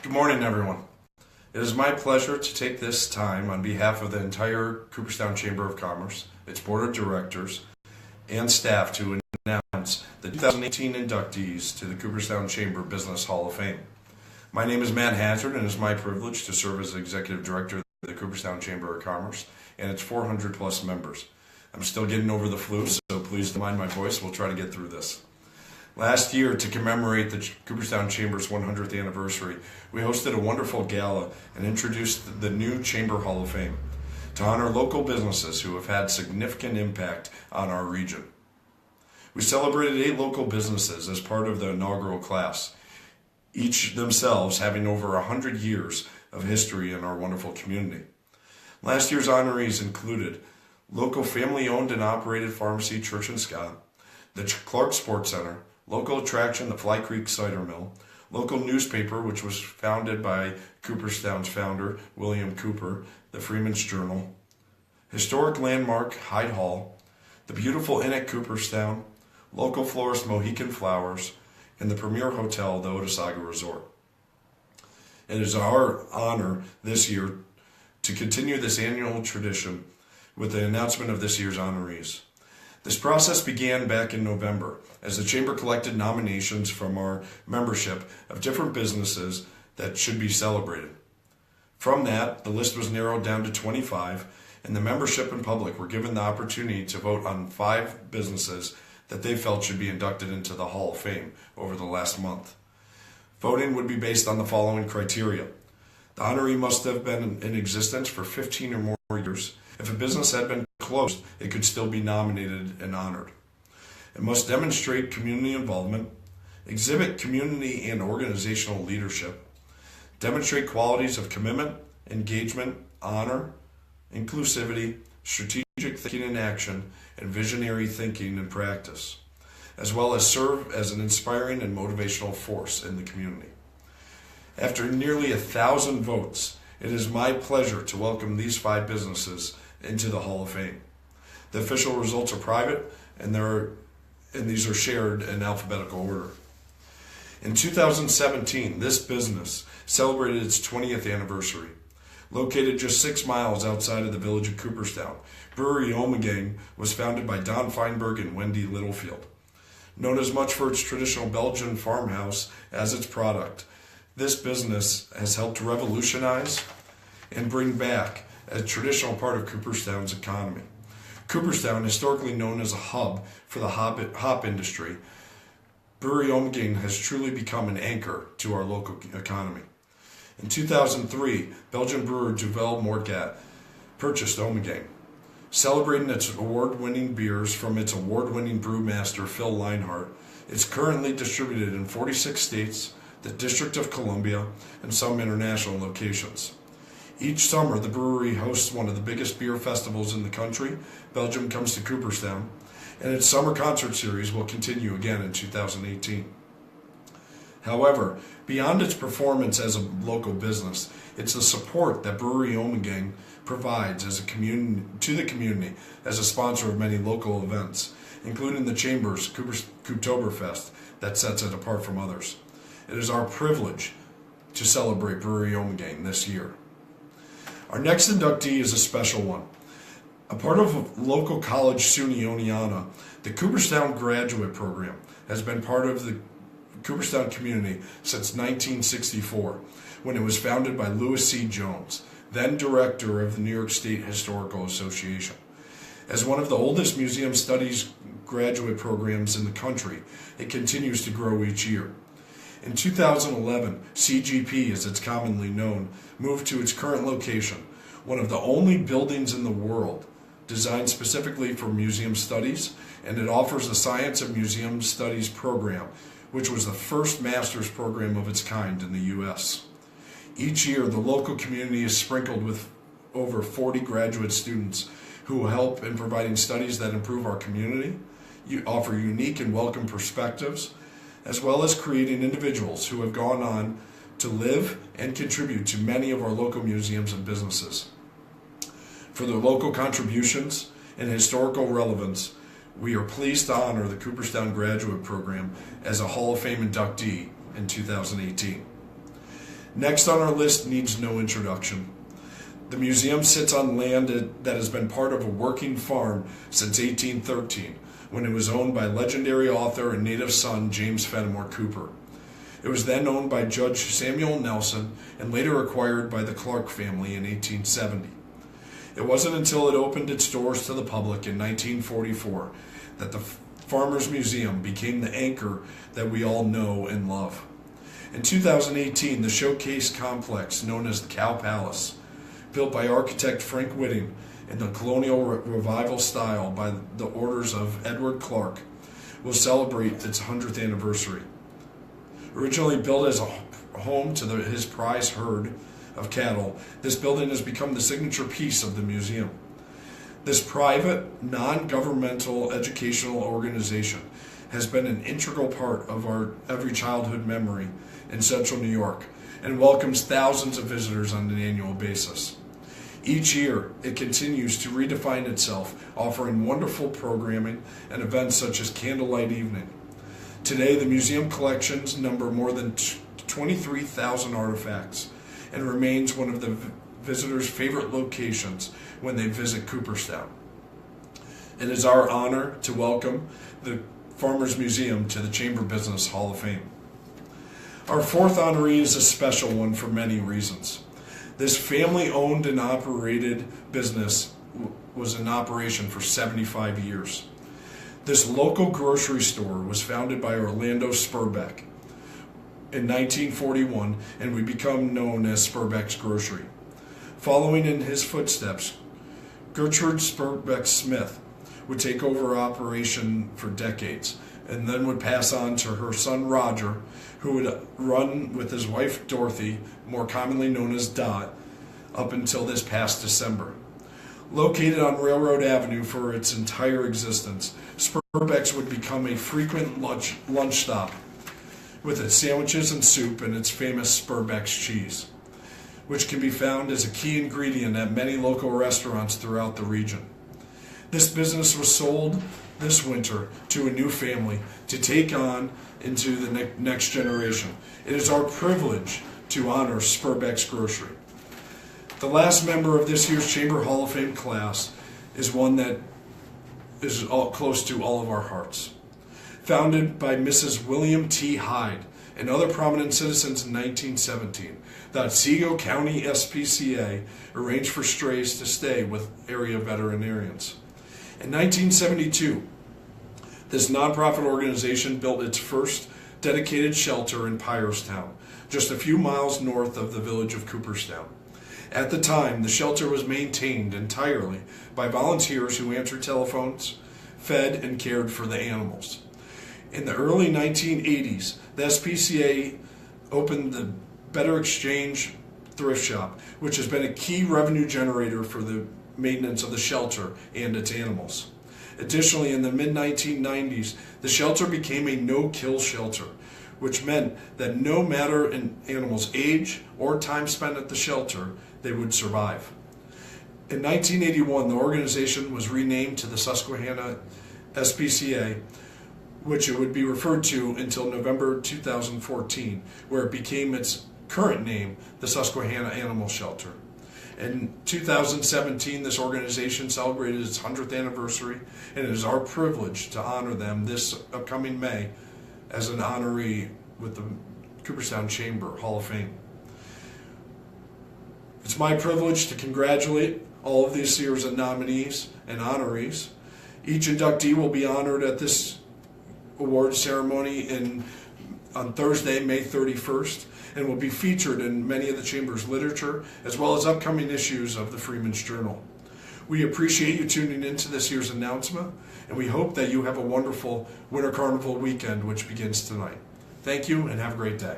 Good morning, everyone. It is my pleasure to take this time on behalf of the entire Cooperstown Chamber of Commerce, its Board of Directors, and staff to announce the 2018 inductees to the Cooperstown Chamber Business Hall of Fame. My name is Matt Hazard, and it is my privilege to serve as Executive Director of the Cooperstown Chamber of Commerce and its 400 plus members. I'm still getting over the flu, so please don't mind my voice. We'll try to get through this. Last year, to commemorate the Cooperstown Chamber's 100th anniversary, we hosted a wonderful gala and introduced the new Chamber Hall of Fame to honor local businesses who have had significant impact on our region. We celebrated 8 local businesses as part of the inaugural class, each themselves having over 100 years of history in our wonderful community. Last year's honorees included local family-owned and operated pharmacy Church and Scott, the Clark Sports Center, local attraction, the Fly Creek Cider Mill, local newspaper, which was founded by Cooperstown's founder, William Cooper, the Freeman's Journal, historic landmark, Hyde Hall, the beautiful Inn at Cooperstown, local florist Mohican Flowers, and the premier hotel, the Otesaga Resort. It is our honor this year to continue this annual tradition with the announcement of this year's honorees. This process began back in November as the Chamber collected nominations from our membership of different businesses that should be celebrated. From that, the list was narrowed down to 25, and the membership and public were given the opportunity to vote on 5 businesses that they felt should be inducted into the Hall of Fame over the last month. Voting would be based on the following criteria. The honoree must have been in existence for 15 or more years. If a business had been closed, it could still be nominated and honored. It must demonstrate community involvement, exhibit community and organizational leadership, demonstrate qualities of commitment, engagement, honor, inclusivity, strategic thinking and action, and visionary thinking and practice, as well as serve as an inspiring and motivational force in the community. After nearly 1,000 votes, it is my pleasure to welcome these 5 businesses into the Hall of Fame. The official results are private, and these are shared in alphabetical order. In 2017, this business celebrated its 20th anniversary. Located just 6 miles outside of the village of Cooperstown, Brewery Ommegang was founded by Don Feinberg and Wendy Littlefield. Known as much for its traditional Belgian farmhouse as its product, this business has helped revolutionize and bring back a traditional part of Cooperstown's economy. Cooperstown, historically known as a hub for the hop industry, Brewery Ommegang has truly become an anchor to our local economy. In 2003, Belgian brewer Duvel Morgat purchased Ommegang, celebrating its award-winning beers from its award-winning brewmaster Phil Leinhart. It's currently distributed in 46 states, the District of Columbia, and some international locations. Each summer, the brewery hosts one of the biggest beer festivals in the country. Belgium comes to Cooperstown, and its summer concert series will continue again in 2018. However, beyond its performance as a local business, it's the support that Brewery Ommegang provides to the community as a sponsor of many local events, including the Chamber's Cooptoberfest that sets it apart from others. It is our privilege to celebrate Brewery Ommegang this year. Our next inductee is a special one. A part of local college SUNY Oneonta, the Cooperstown Graduate Program has been part of the Cooperstown community since 1964, when it was founded by Louis C. Jones, then director of the New York State Historical Association. As one of the oldest museum studies graduate programs in the country, it continues to grow each year. In 2011, CGP, as it's commonly known, moved to its current location, one of the only buildings in the world designed specifically for museum studies, and it offers the Science of Museum Studies program, which was the first master's program of its kind in the U.S. Each year, the local community is sprinkled with over 40 graduate students who will help in providing studies that improve our community, offer unique and welcome perspectives, as well as creating individuals who have gone on to live and contribute to many of our local museums and businesses. For their local contributions and historical relevance, we are pleased to honor the Cooperstown Graduate Program as a Hall of Fame inductee in 2018. Next on our list needs no introduction. The museum sits on land that has been part of a working farm since 1813, when it was owned by legendary author and native son James Fenimore Cooper. It was then owned by Judge Samuel Nelson and later acquired by the Clark family in 1870. It wasn't until it opened its doors to the public in 1944 that the Farmers Museum became the anchor that we all know and love. In 2018, the showcase complex known as the Cow Palace, built by architect Frank Whitting in the colonial revival style by the orders of Edward Clark, will celebrate its 100th anniversary. Originally built as a home to his prize herd of cattle, this building has become the signature piece of the museum. This private, non-governmental educational organization has been an integral part of our every childhood memory in Central New York and welcomes thousands of visitors on an annual basis. Each year, it continues to redefine itself, offering wonderful programming and events such as Candlelight Evening. Today, the museum collections number more than 23,000 artifacts and remains one of the visitors' favorite locations when they visit Cooperstown. It is our honor to welcome the Farmers Museum to the Chamber Business Hall of Fame. Our fourth honoree is a special one for many reasons. This family-owned and operated business was in operation for 75 years. This local grocery store was founded by Orlando Spurbeck in 1941 and would become known as Spurbeck's Grocery. Following in his footsteps, Gertrude Spurbeck Smith would take over operation for decades and then would pass on to her son Roger, who would run with his wife Dorothy, more commonly known as Dot, up until this past December. Located on Railroad Avenue for its entire existence, Spurbeck's would become a frequent lunch stop with its sandwiches and soup and its famous Spurbeck's cheese, which can be found as a key ingredient at many local restaurants throughout the region. This business was sold this winter to a new family to take on into the next generation. It is our privilege to honor Spurbeck's Grocery. The last member of this year's Chamber Hall of Fame class is one that is close to all of our hearts. Founded by Mrs. William T. Hyde and other prominent citizens in 1917, the Otsego County SPCA arranged for strays to stay with area veterinarians. In 1972, this nonprofit organization built its first dedicated shelter in Pyerstown, just a few miles north of the village of Cooperstown. At the time, the shelter was maintained entirely by volunteers who answered telephones, fed, and cared for the animals. In the early 1980s, the SPCA opened the Better Exchange thrift shop, which has been a key revenue generator for the maintenance of the shelter and its animals. Additionally, in the mid-1990s, the shelter became a no-kill shelter, which meant that no matter an animal's age or time spent at the shelter, they would survive. In 1981, the organization was renamed to the Susquehanna SPCA, which it would be referred to until November 2014, where it became its current name, the Susquehanna Animal Shelter. In 2017, this organization celebrated its 100th anniversary, and it is our privilege to honor them this upcoming May as an honoree with the Cooperstown Chamber Hall of Fame. It's my privilege to congratulate all of these year's nominees and honorees. Each inductee will be honored at this award ceremony on Thursday, May 31st, and will be featured in many of the Chamber's literature, as well as upcoming issues of the Freeman's Journal. We appreciate you tuning into this year's announcement, and we hope that you have a wonderful Winter Carnival weekend, which begins tonight. Thank you, and have a great day.